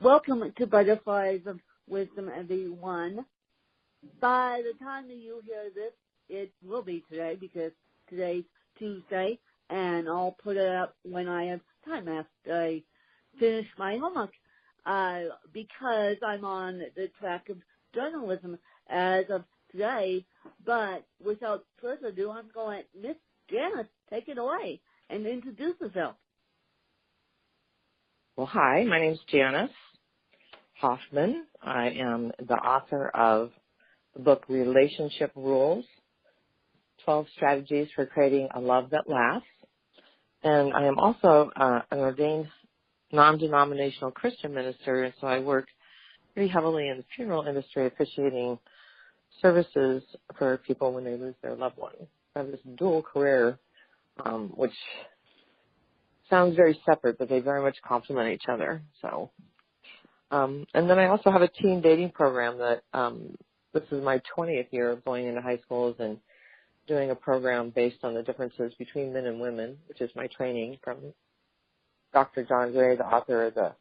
Welcome to Butterflies of Wisdom, everyone. By the time that you hear this, it will be today because today's Tuesday, and I'll put it up when I have time after I finish my homework because I'm on the track of journalism as of today. But without further ado, I'm going to Miss Janice take it away and introduce herself. Well, hi, my name's Janice Hoffman. I am the author of the book Relationship Rules, 12 Strategies for Creating a Love That Lasts. And I am also an ordained non-denominational Christian minister, and so I work pretty heavily in the funeral industry, officiating services for people when they lose their loved one. I have this dual career, which sounds very separate, but they very much complement each other. So, and then I also have a teen dating program that this is my 20th year of going into high schools and doing a program based on the differences between men and women, which is my training from Dr. John Gray, the author of the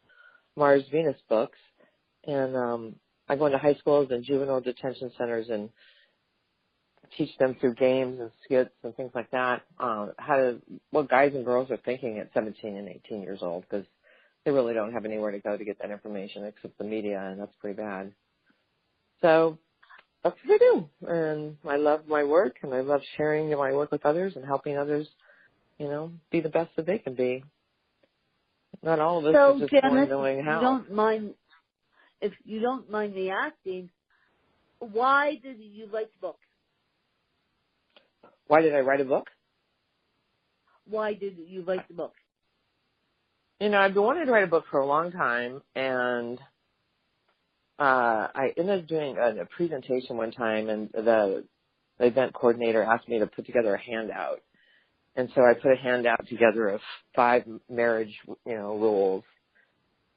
Mars Venus books. And I go into high schools and juvenile detention centers and teach them through games and skits and things like that, what guys and girls are thinking at 17 and 18 years old, because they really don't have anywhere to go to get that information except the media, and that's pretty bad. So that's what I do, and I love my work, and I love sharing my work with others and helping others, be the best that they can be. Not all of us are just born knowing how. If you don't mind me asking, why did you write the book? Why did I write a book? Why did you write the book? I've been wanting to write a book for a long time, and I ended up doing a presentation one time, and the event coordinator asked me to put together a handout. And so I put a handout together of 5 marriage, rules,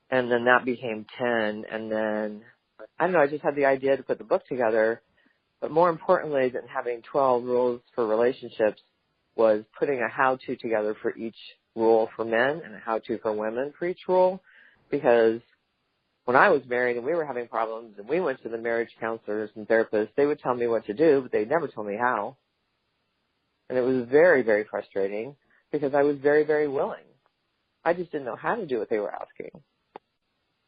and then that became 10, and then, I don't know, I just had the idea to put the book together. But more importantly than having 12 rules for relationships was putting a how-to together for each rule for men and a how-to for women for each rule. Because when I was married and we were having problems and we went to the marriage counselors and therapists, they would tell me what to do, but they never told me how. And it was very, very frustrating because I was very, very willing. I just didn't know how to do what they were asking.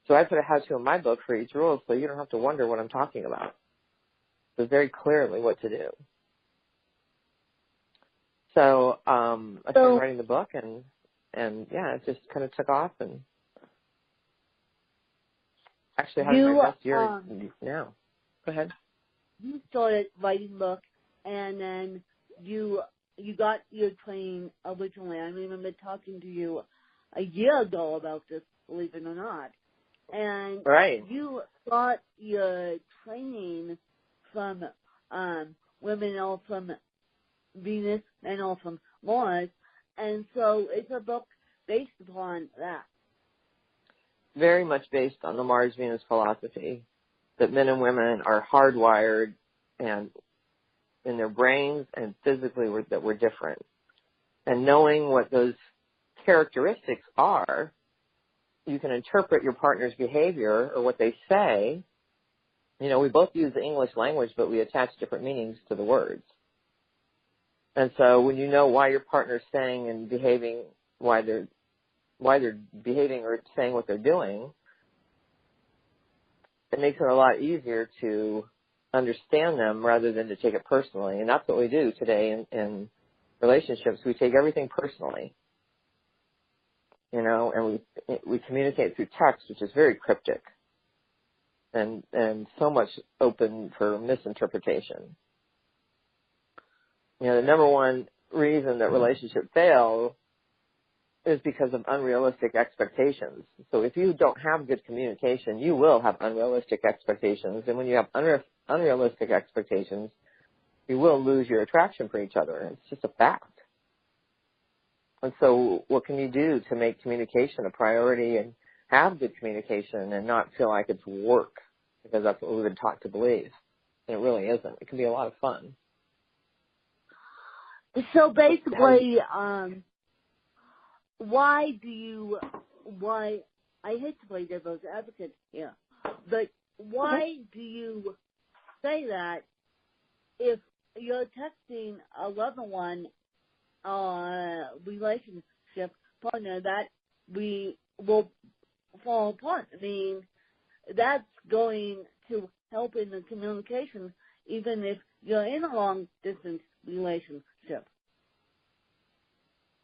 So I put a how-to in my book for each rule so you don't have to wonder what I'm talking about. So very clearly what to do. So I started writing the book, and yeah, it just kind of took off, and actually having my best year now. Go ahead. You started writing the book, and then you got your training originally. I remember talking to you a year ago about this, believe it or not. And right. You got your training from women all from Venus and all from Mars, and so it's a book based upon that. Very much based on the Mars-Venus philosophy that men and women are hardwired and in their brains and physically that we're different. And knowing what those characteristics are, you can interpret your partner's behavior or what they say. We both use the English language, but we attach different meanings to the words. And so when you know why your partner's saying and behaving, why they're behaving or saying what they're doing, it makes it a lot easier to understand them rather than to take it personally. And that's what we do today in relationships. We take everything personally, and we communicate through text, which is very cryptic. And so much open for misinterpretation. The number one reason that relationships fail is because of unrealistic expectations. So if you don't have good communication, you will have unrealistic expectations. And when you have unrealistic expectations, you will lose your attraction for each other. It's just a fact. And so what can you do to make communication a priority and have good communication and not feel like it's work? Because that's what we've been taught to believe. And it really isn't. It can be a lot of fun. So basically, why I hate to play devil's advocate here, but why do you say that if you're texting a loved one, relationship partner, that we will fall apart? I mean, that's going to help in the communication, even if you're in a long-distance relationship.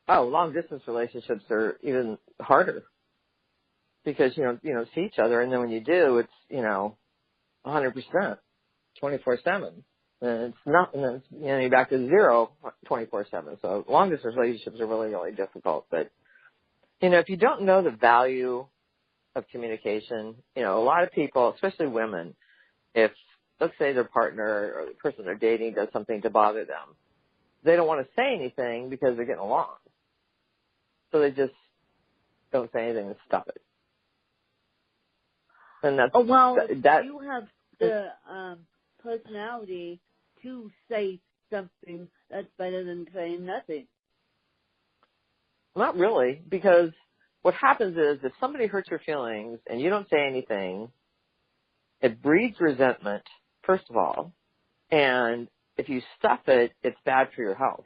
Oh, long-distance relationships are even harder because, you know, see each other, and then when you do, it's, 100%, 24/7. And it's not, and then you're back to zero 24/7. So long-distance relationships are really, really difficult. But, if you don't know the value of communication, a lot of people, especially women, if, let's say their partner or the person they're dating does something to bother them, they don't want to say anything because they're getting along. So they just don't say anything and stop it. And that's, you have the personality to say something that's better than saying nothing. Not really, because what happens is if somebody hurts your feelings and you don't say anything, it breeds resentment, first of all, and if you stuff it, it's bad for your health.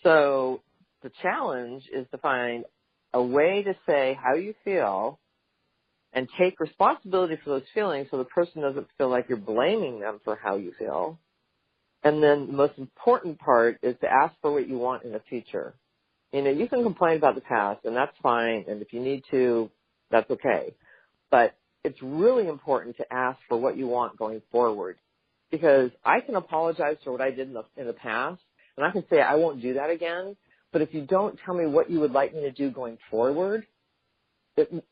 So the challenge is to find a way to say how you feel and take responsibility for those feelings so the person doesn't feel like you're blaming them for how you feel. And then the most important part is to ask for what you want in the future. You can complain about the past, and that's fine, and if you need to, that's okay. But it's really important to ask for what you want going forward, because I can apologize for what I did in the past, and I can say I won't do that again, but if you don't tell me what you would like me to do going forward, I'm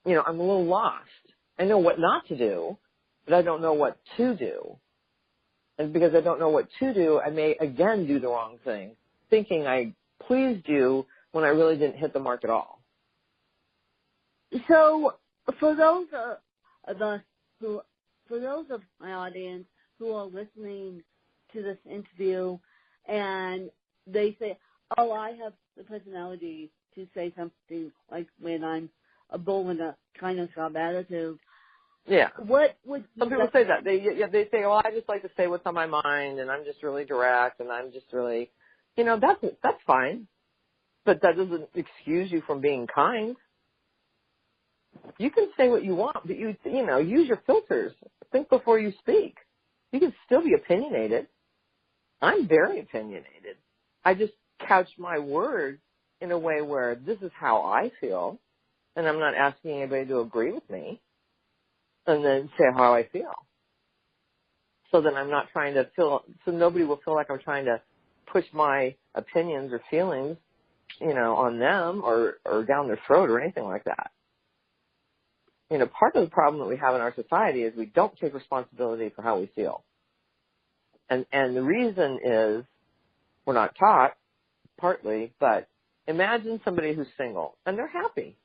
a little lost. I know what not to do, but I don't know what to do. And because I don't know what to do, I may again do the wrong thing, thinking I pleased you when I really didn't hit the mark at all. So for those of my audience who are listening to this interview and they say, oh, I have the personality to say something like when I'm a bull in a China shop attitude. Yeah. What would some people say that? They say, well, I just like to say what's on my mind, and I'm just really direct, and I'm just really, that's fine, but that doesn't excuse you from being kind. You can say what you want, but use your filters. Think before you speak. You can still be opinionated. I'm very opinionated. I just couch my words in a way where this is how I feel, and I'm not asking anybody to agree with me, and then say how I feel. So then I'm not trying to so nobody will feel like I'm trying to push my opinions or feelings, on them or down their throat or anything like that. Part of the problem that we have in our society is we don't take responsibility for how we feel. And the reason is we're not taught, partly, but imagine somebody who's single and they're happy.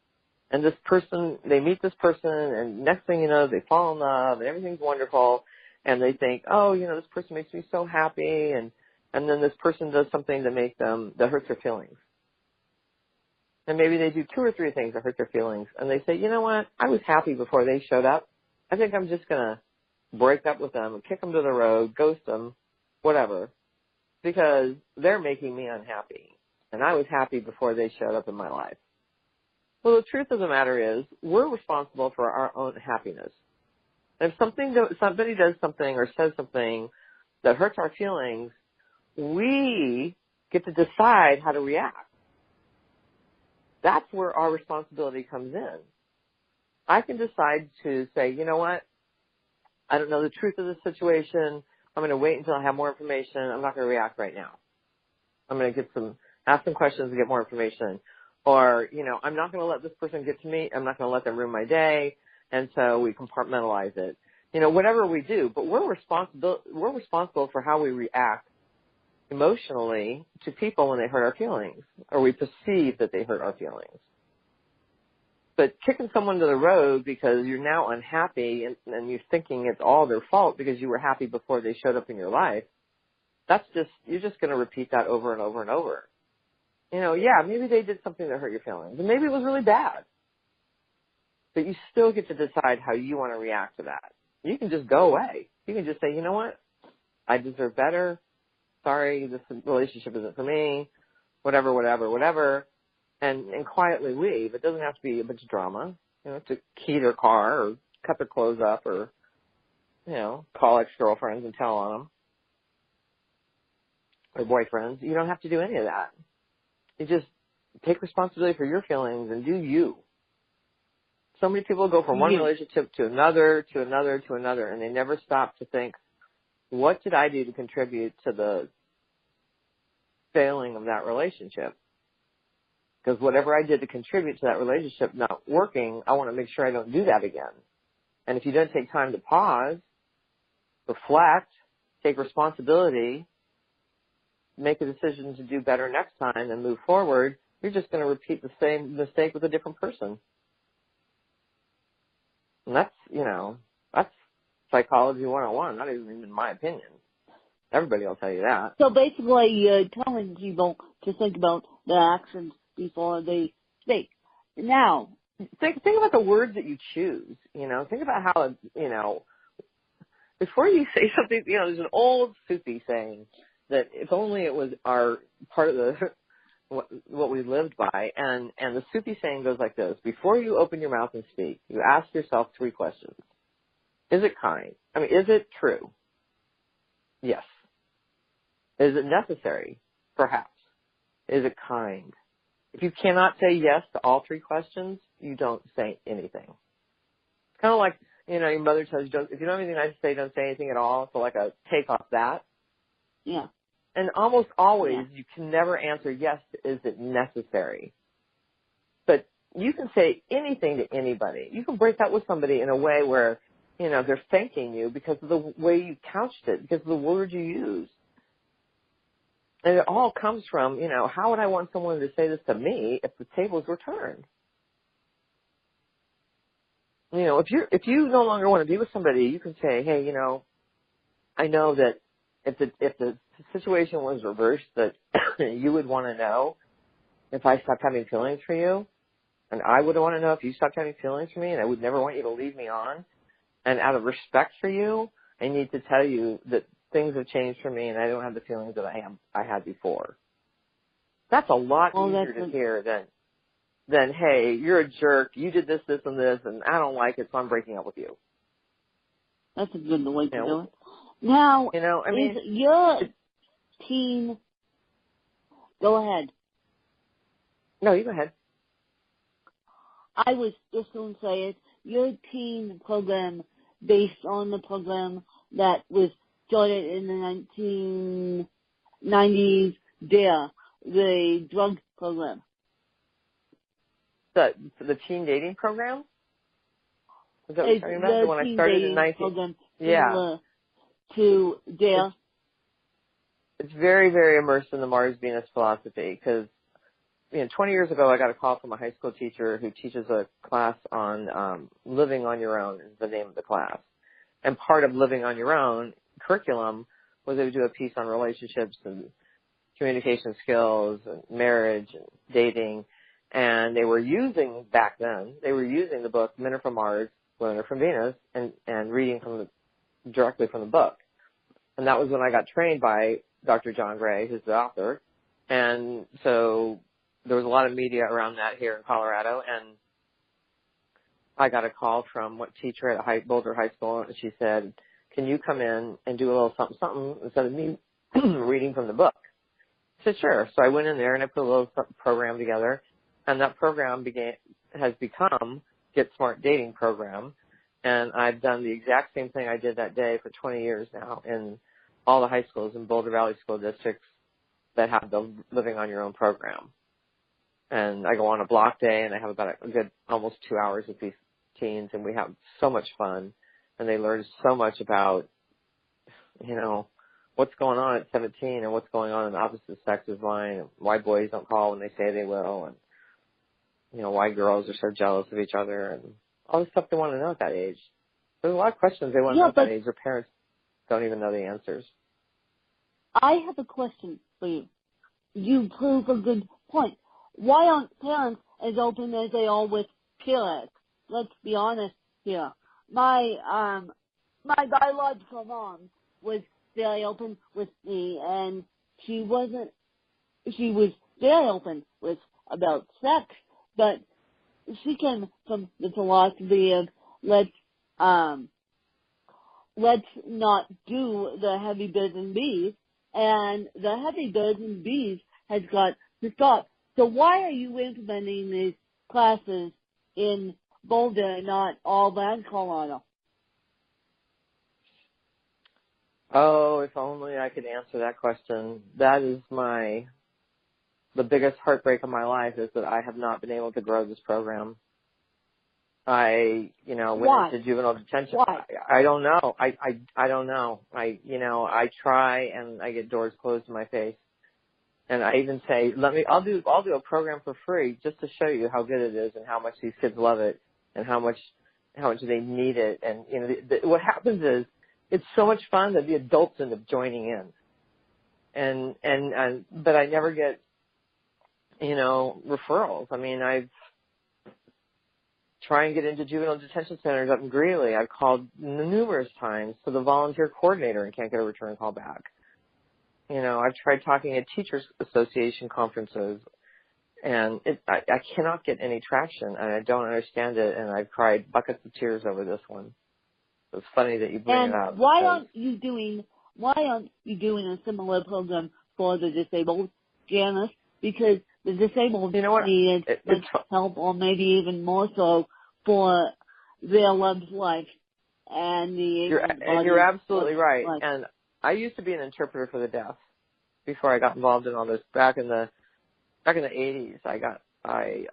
And they meet this person, and next thing you know, they fall in love, and everything's wonderful, and they think, oh, this person makes me so happy, and then this person does something that hurts their feelings. And maybe they do 2 or 3 things that hurt their feelings, and they say, you know what, I was happy before they showed up. I think I'm just going to break up with them and kick them to the road, ghost them, whatever, because they're making me unhappy, and I was happy before they showed up in my life. Well, the truth of the matter is we're responsible for our own happiness. And if somebody does something or says something that hurts our feelings, we get to decide how to react. That's where our responsibility comes in. I can decide to say, you know what, I don't know the truth of the situation. I'm going to wait until I have more information. I'm not going to react right now. I'm going to ask some questions and get more information. Or, I'm not going to let this person get to me. I'm not going to let them ruin my day. And so we compartmentalize it. Whatever we do, but we're responsible for how we react emotionally to people when they hurt our feelings, or we perceive that they hurt our feelings. But kicking someone to the road because you're now unhappy and you're thinking it's all their fault because you were happy before they showed up in your life, you're just going to repeat that over and over and over. Maybe they did something that hurt your feelings, and maybe it was really bad. but you still get to decide how you want to react to that. You can just go away. You can just say, you know what? I deserve better. Sorry, this relationship isn't for me. Whatever. And quietly leave. It doesn't have to be a bunch of drama. You know, to key their car or cut their clothes up or, you know, call ex-girlfriends and tell on them. Or boyfriends. You don't have to do any of that. You just take responsibility for your feelings and do you. So many people go from one relationship to another, and they never stop to think, what did I do to contribute to the failing of that relationship? Because whatever I did to contribute to that relationship not working, I want to make sure I don't do that again. And if you don't take time to pause, reflect, take responsibility, make a decision to do better next time and move forward, you're just going to repeat the same mistake with a different person. And that's, you know, that's psychology 101, not even in my opinion. Everybody will tell you that. So basically, you're telling people to think about their actions before they speak. Now, think about the words that you choose. You know, think about how, you know, before you say something, you know, there's an old Sufi saying that if only it was our part of the what we lived by, and the Sufi saying goes like this: before you open your mouth and speak, you ask yourself 3 questions. Is it kind? I mean, is it true? Yes. Is it necessary? Perhaps. Is it kind? If you cannot say yes to all 3 questions, you don't say anything. It's kind of like, you know, your mother tells you, if you don't have anything nice to say, don't say anything at all. So like a take off that. Yeah. And almost always you can never answer yes to is it necessary. But you can say anything to anybody. You can break that with somebody in a way where, you know, they're thanking you because of the way you couched it, because of the words you used. And it all comes from, you know, how would I want someone to say this to me if the tables were turned? You know, if you no longer want to be with somebody, you can say, hey, you know, I know that if the situation was reversed, that you would want to know if I stopped having feelings for you, and I would want to know if you stopped having feelings for me, and I would never want you to leave me on. And out of respect for you, I need to tell you that things have changed for me, and I don't have the feelings that I had before. That's a lot easier to hear than hey, you're a jerk, you did this, and this, and I don't like it, so I'm breaking up with you. That's a good way to do it. Now, you know, I mean, is your teen? Go ahead. No, you go ahead. I was just going to say it. Your teen program, based on the program that was started in the 1990s, the drug program. The teen dating program? Is that what you're talking about? The one I started in 19... Yeah. To DARE. It's very, very immersed in the Mars-Venus philosophy because, you know, 20 years ago I got a call from a high school teacher who teaches a class on living on your own is the name of the class. And part of living on your own curriculum was they would do a piece on relationships and communication skills and marriage and dating. And they were using, back then, the book Men Are From Mars, Women Are From Venus and reading directly from the book. And that was when I got trained by Dr. John Gray, who's the author. And so there was a lot of media around that here in Colorado. And I got a call from one teacher at Boulder High School, and she said, can you come in and do a little something instead of me reading from the book? I said, sure. So I went in there and I put a little program together. And that program has become Get Smart Dating Program. And I've done the exact same thing I did that day for 20 years now in all the high schools in Boulder Valley School Districts that have the Living on Your Own program. And I go on a block day, and I have about a good almost 2 hours with these teens, and we have so much fun. And they learn so much about, you know, what's going on at 17 and what's going on in the opposite sex's mind, and why boys don't call when they say they will, and, you know, why girls are so jealous of each other, and all the stuff they want to know at that age. There's a lot of questions they want to know at that age. Their parents don't even know the answers. I have a question for you. You prove a good point. Why aren't parents as open as they are with kids? let's be honest here. My biological mom was very open with me, and she was very open with about sex, but she came from the philosophy of let's not do the heavy birds and bees, and the heavy birds and bees has got to stop. So why are you implementing these classes in Boulder and not Albany, Colorado? Oh, if only I could answer that question. That is the biggest heartbreak of my life is that I have not been able to grow this program. I went into juvenile detention. Why? I don't know. I don't know. I try and I get doors closed in my face. And I even say, I'll do a program for free just to show you how good it is and how much these kids love it and how much they need it. And, what happens is it's so much fun that the adults end up joining in. But I never get, referrals. I mean, I've tried and get into juvenile detention centers up in Greeley. I've called numerous times to the volunteer coordinator and can't get a return call back. I've tried talking at teachers association conferences, and I cannot get any traction, and I don't understand it, and I've cried buckets of tears over this one. It's funny that you bring it up. And why aren't you doing a similar program for the disabled, Janice? Because the disabled need help, or maybe even more so for their loved life. And you're absolutely right. Life. And I used to be an interpreter for the deaf before I got involved in all this. Back in the 80s, I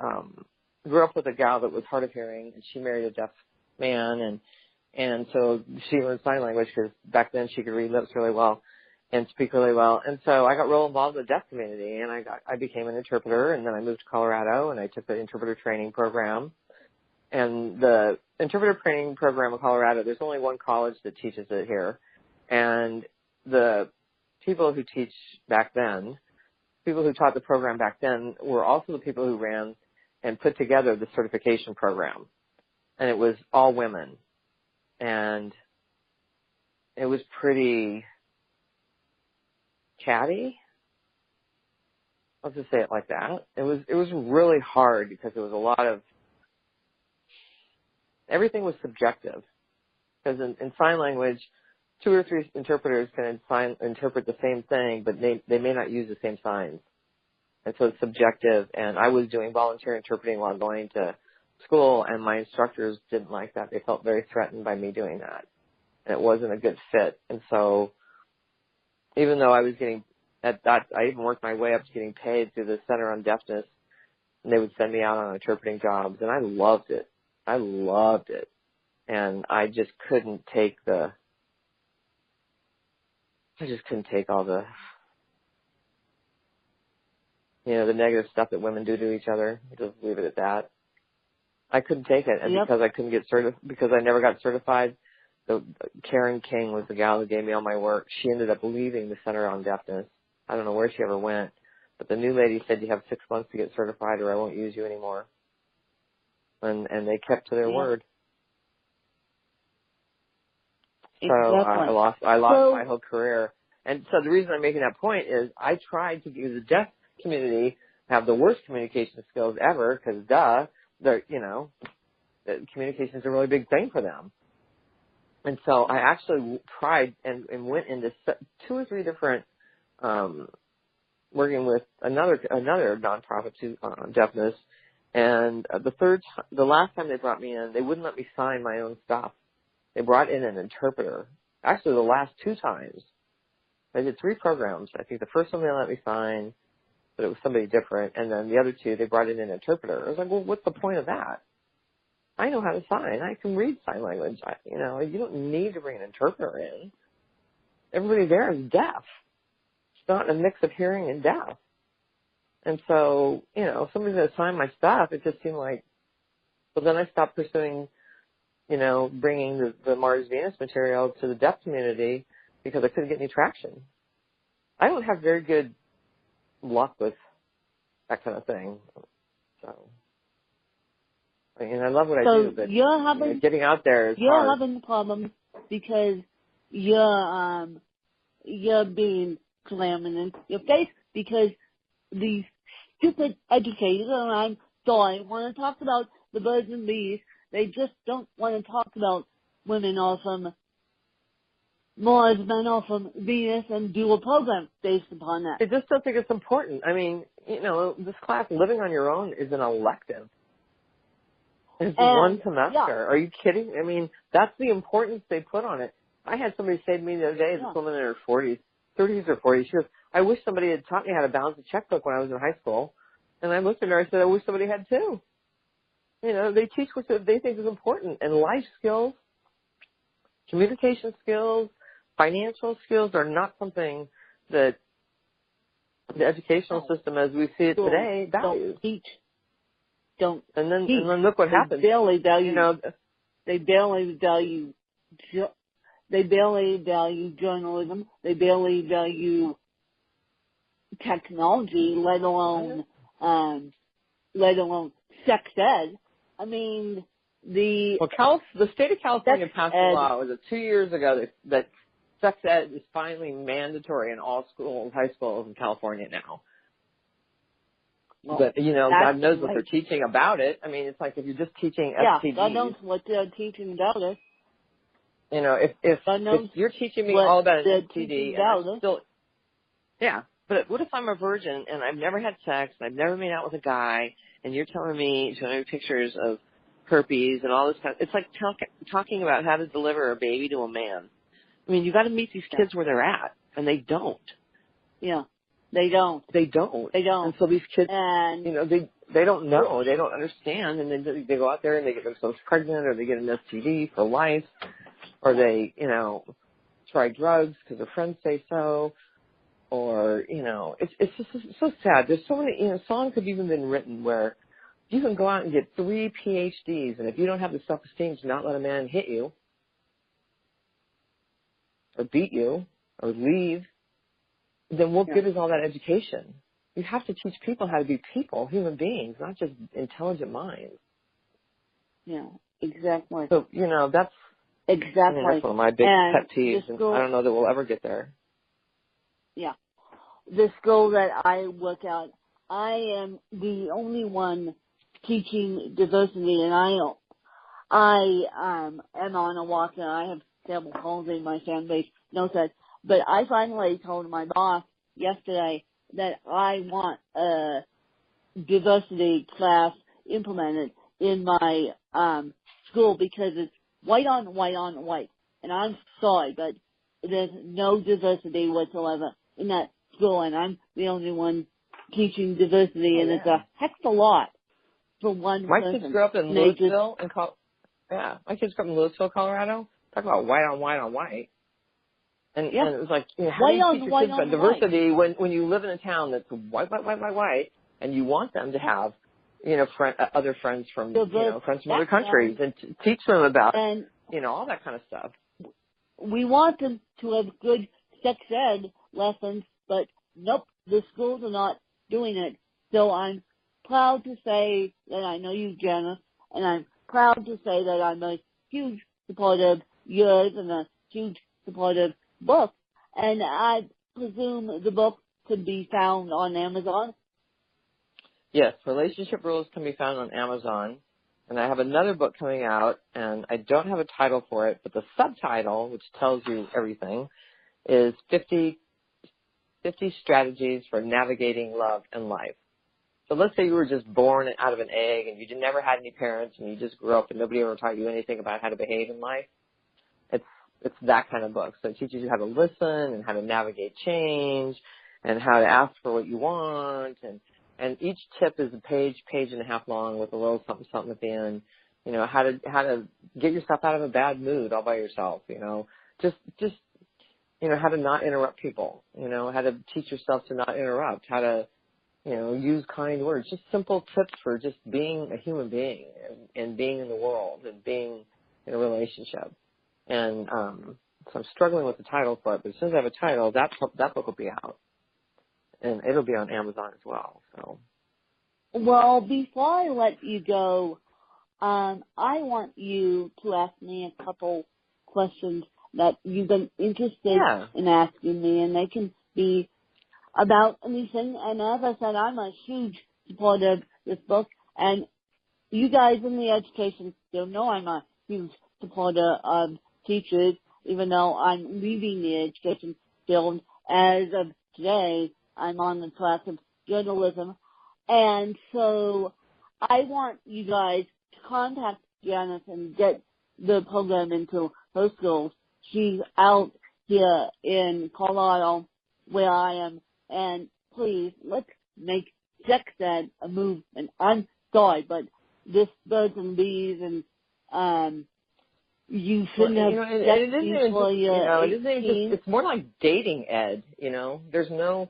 grew up with a gal that was hard of hearing, and she married a deaf man, and so she learned sign language because back then she could read lips really well and speak really well. And so I got real involved in the deaf community, and I became an interpreter, and then I moved to Colorado, and I took the interpreter training program. And the interpreter training program in Colorado, there's only one college that teaches it here. And the people who teach back then, people who taught the program back then, were also the people who ran and put together the certification program. And it was all women. And it was pretty catty. I'll just say it like that. It was really hard because there was a lot of, everything was subjective. Because in sign language, 2 or 3 interpreters can interpret the same thing, but they may not use the same signs. And so it's subjective. And I was doing volunteer interpreting while going to school, and my instructors didn't like that. They felt very threatened by me doing that. And it wasn't a good fit. And so even though I was getting, I even worked my way up to getting paid through the Center on Deafness, and they would send me out on interpreting jobs, and I loved it. And I just couldn't take all the, the negative stuff that women do to each other. Just leave it at that. I couldn't take it. And because I couldn't get because I never got certified, Karen King was the gal who gave me all my work. She ended up leaving the Center on Deafness. I don't know where she ever went, but the new lady said you have 6 months to get certified or I won't use you anymore. And they kept to their word. So I lost my whole career. And so the reason I'm making that point is I tried to do the deaf community have the worst communication skills ever because communication is a really big thing for them. And so I actually tried and went into 2 or 3 different, working with another nonprofit to deafness. And the last time they brought me in, they wouldn't let me sign my own stuff. They brought in an interpreter. Actually, the last 2 times. I did 3 programs. I think the first one they let me sign, but it was somebody different. And then the other 2, they brought in an interpreter. I was like, well, what's the point of that? I know how to sign. I can read sign language. You don't need to bring an interpreter in. Everybody there is deaf. It's not a mix of hearing and deaf. And so, if somebody's going to sign my stuff, it just seemed like, well, then I stopped pursuing, bringing the Mars Venus material to the deaf community because I couldn't get any traction. I don't have very good luck with that kind of thing. So And I love what I So do, but you're getting out there is you're hard. having problems because you're being slammed in your face because these stupid educators, and I'm sorry, want to talk about the birds and bees. They just don't want to talk about women are from Mars, men are from Venus, and do a program based upon that. I just don't think it's important. I mean, this class, living on your own, is an elective. It's one semester. Yeah. Are you kidding? I mean, that's the importance they put on it. I had somebody say to me the other day, this woman in her 30s or 40s, she goes, I wish somebody had taught me how to balance a checkbook when I was in high school. And I looked at her, I said, I wish somebody had too. They teach what they think is important. And life skills, communication skills, financial skills are not something that the educational system as we see it today values. Don't teach. And then look what happens. They barely value journalism. They barely value technology, let alone sex ed. I mean, the state of California passed a law, was it 2 years ago, that sex ed is finally mandatory in all schools, high schools in California now. Well, but, God knows what they're teaching about it. I mean, it's like if you're just teaching STDs. Yeah, God knows what they're teaching about it. If you're teaching me all about an STD, but what if I'm a virgin and I've never had sex, and I've never made out with a guy, and you're showing me pictures of herpes and all this kind of, it's like talking about how to deliver a baby to a man. I mean, you got to meet these kids where they're at, and they don't. Yeah. They don't. And so these kids, they don't know. They don't understand. And then they go out there and they get themselves pregnant, or they get an STD for life, or they, try drugs because their friends say so. Or, it's just so sad. There's so many, songs have even been written where you can go out and get 3 PhDs, and if you don't have the self-esteem to not let a man hit you, or beat you, or leave, then what good is all that education? You have to teach people how to be people, human beings, not just intelligent minds. Yeah, exactly. So, that's that's one of my big pet peeves, and I don't know that we'll ever get there. Yeah. The school that I work at, I am the only one teaching diversity, and I am on a walk, and I have cerebral palsy. My fan base knows that. But I finally told my boss yesterday that I want a diversity class implemented in my school because it's white on white on white. And I'm sorry, but there's no diversity whatsoever in that school, and I'm the only one teaching diversity, and it's a heck of a lot for one person. My kids grew up in Louisville, my kids grew up in Louisville, Colorado. Talk about white on white on white. And it was like, how do you teach your kids about diversity when you live in a town that's white, and you want them to have, other friends from, friends from other countries, and teach them about, all that kind of stuff. We want them to have good sex ed lessons, but nope, the schools are not doing it. So I'm proud to say that I know you, Janice, and I'm proud to say that I'm a huge supporter of yours and a huge supporter of book, and I presume the book could be found on Amazon. Yes, Relationship Rules can be found on Amazon, and I have another book coming out, and I don't have a title for it, but the subtitle, which tells you everything, is 50 Strategies for Navigating Love and Life. So let's say you were just born out of an egg, and you never had any parents, and you just grew up, and nobody ever taught you anything about how to behave in life. It's that kind of book. So it teaches you how to listen and how to navigate change and how to ask for what you want. And each tip is a page and a half long with a little something at the end. How to get yourself out of a bad mood all by yourself. Just how to not interrupt people. How to teach yourself to not interrupt. How to use kind words. Just simple tips for just being a human being and being in the world and being in a relationship. And so I'm struggling with the title for it, but as soon as I have a title, that book will be out. And it'll be on Amazon as well. So. Well, before I let you go, I want you to ask me a couple questions that you've been interested in asking me, and they can be about anything. And as I said, I'm a huge supporter of this book, and you guys in the education field know I'm a huge supporter of teachers, even though I'm leaving the education field. As of today, I'm on the track of journalism. And so I want you guys to contact Janice and get the program into her schools. She's out here in Colorado where I am. And please, let's make sex ed a movement. I'm sorry, but this birds and bees and you shouldn't have sex before you're 18. It's more like dating ed, There's no,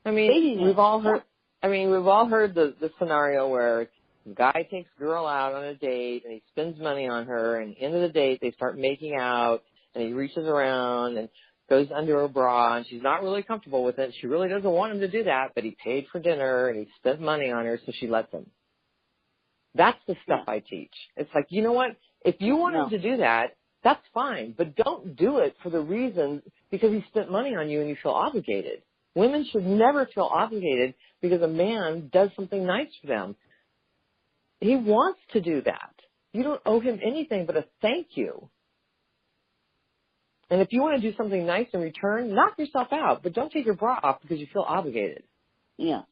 we've all heard the scenario where the guy takes a girl out on a date and he spends money on her, and at the end of the date they start making out and he reaches around and goes under her bra and she's not really comfortable with it. She really doesn't want him to do that, but he paid for dinner and he spent money on her, so she lets him. That's the stuff I teach. It's like, you know what? If you want him to do that, that's fine, but don't do it for the reason because he spent money on you and you feel obligated. Women should never feel obligated because a man does something nice for them. He wants to do that. You don't owe him anything but a thank you. And if you want to do something nice in return, knock yourself out, but don't take your bra off because you feel obligated. Yeah.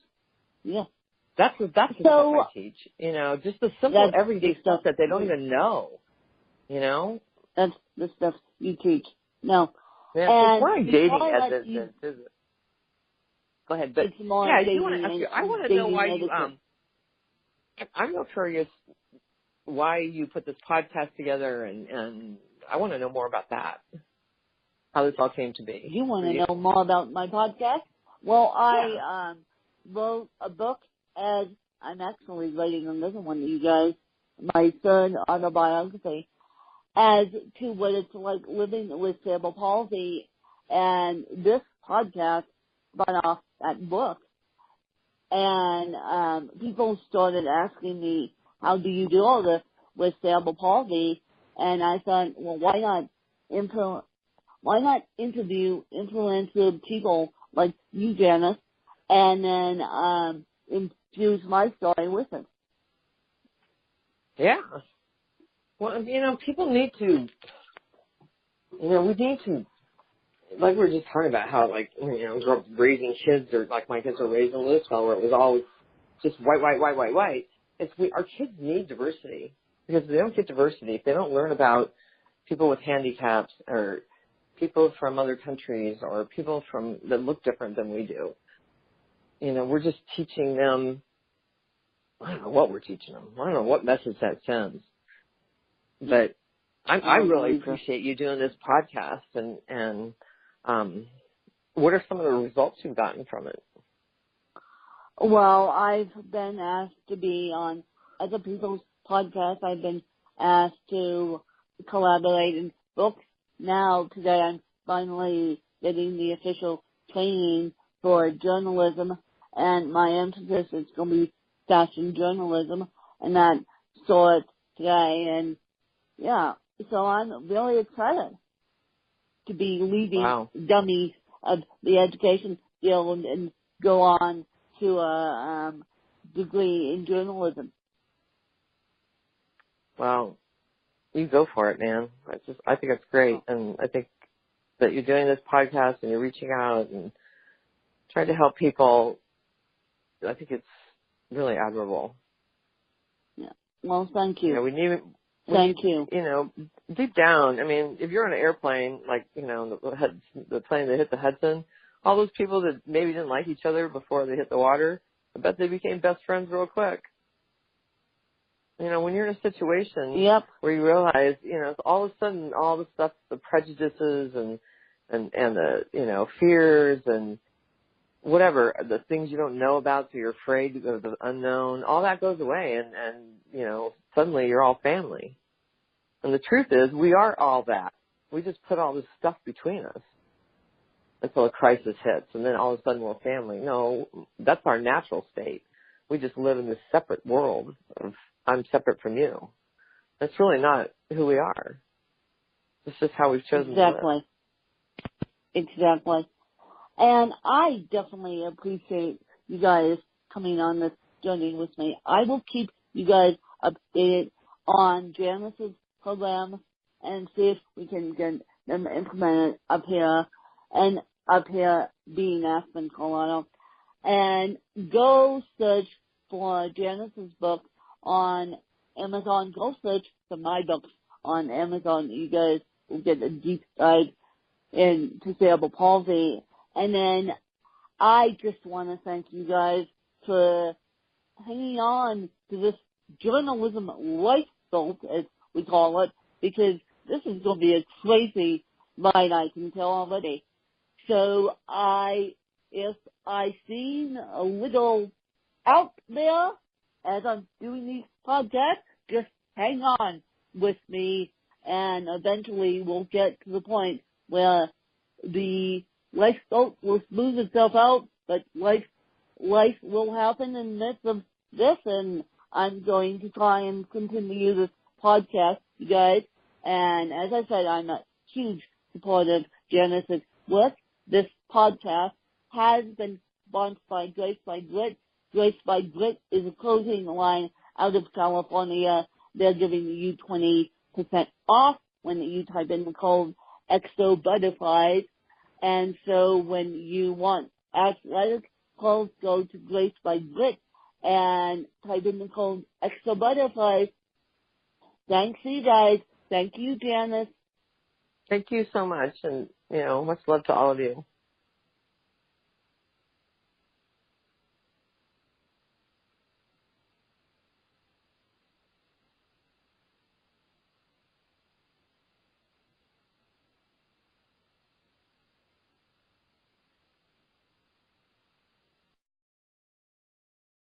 Yeah. That's the stuff I teach. Just the simple everyday stuff that they don't even know. That's the stuff you teach. No. Yeah, and it's more like dating as it. Go ahead. But it's more I dating do want to ask you. I want to know why you. I'm real curious why you put this podcast together, and I want to know more about that. How this all came to be. You want to know more about my podcast? Well, I wrote a book, as I'm actually writing another one, you guys, my third autobiography, as to what it's like living with cerebral palsy. And this podcast spun off that book. And people started asking me, how do you do all this with cerebral palsy? And I thought, well, why not interview influential people like you, Janice, and then infuse my story with it? Yeah. Well, people need to, we need to, like we were just talking about how, grow up raising kids, or like my kids are raised in Louisville, where it was always just white. Our kids need diversity, because if they don't get diversity, if they don't learn about people with handicaps or people from other countries or people that look different than we do, we're just teaching them, I don't know what we're teaching them. I don't know what message that sends. But I really appreciate you doing this podcast, and what are some of the results you've gotten from it? Well, I've been asked to be on other people's podcasts. I've been asked to collaborate in books. Now, today, I'm finally getting the official training for journalism, and my emphasis is going to be fashion journalism, and that starts today. And so I'm really excited to be leaving dummies of the education field and go on to a degree in journalism. Well, you go for it, man. I think it's great, and I think that you're doing this podcast and you're reaching out and trying to help people. I think it's really admirable. Yeah. Well, thank you. Thank you. Deep down, if you're on an airplane, the plane that hit the Hudson, all those people that maybe didn't like each other before they hit the water, I bet they became best friends real quick. When you're in a situation where you realize, all of a sudden all the stuff, the prejudices and the, fears and whatever, the things you don't know about, so you're afraid of the unknown, all that goes away, and suddenly you're all family. And the truth is, we are all that. We just put all this stuff between us until a crisis hits, and then all of a sudden we're family. No, that's our natural state. We just live in this separate world of I'm separate from you. That's really not who we are. This is how we've chosen to live. Exactly. And I definitely appreciate you guys coming on this journey with me. I will keep you guys updated on Janice's program and see if we can get them implemented up here being Aspen, Colorado. And go search for Janice's book on Amazon. Go search for my books on Amazon. You guys will get a deep dive into cerebral palsy. And then I just want to thank you guys for hanging on to this journalism lifeboat, as we call it, because this is going to be a crazy ride, I can tell already. So if I seem a little out there as I'm doing these podcasts, just hang on with me, and eventually we'll get to the point where the lifeboat will smooth itself out, but life will happen in the midst of this, and I'm going to try and continue this podcast, you guys. And as I said, I'm a huge supporter of Janice's work. This podcast has been sponsored by Grace by Grit. Grace by Grit is a clothing line out of California. They're giving you 20% off when you type in the code EXO Butterflies. And so when you want athletic clothes, go to Grace by Grit and type in the code EXO Butterflies. Thanks, you guys. Thank you, Janice. Thank you so much, and, much love to all of you.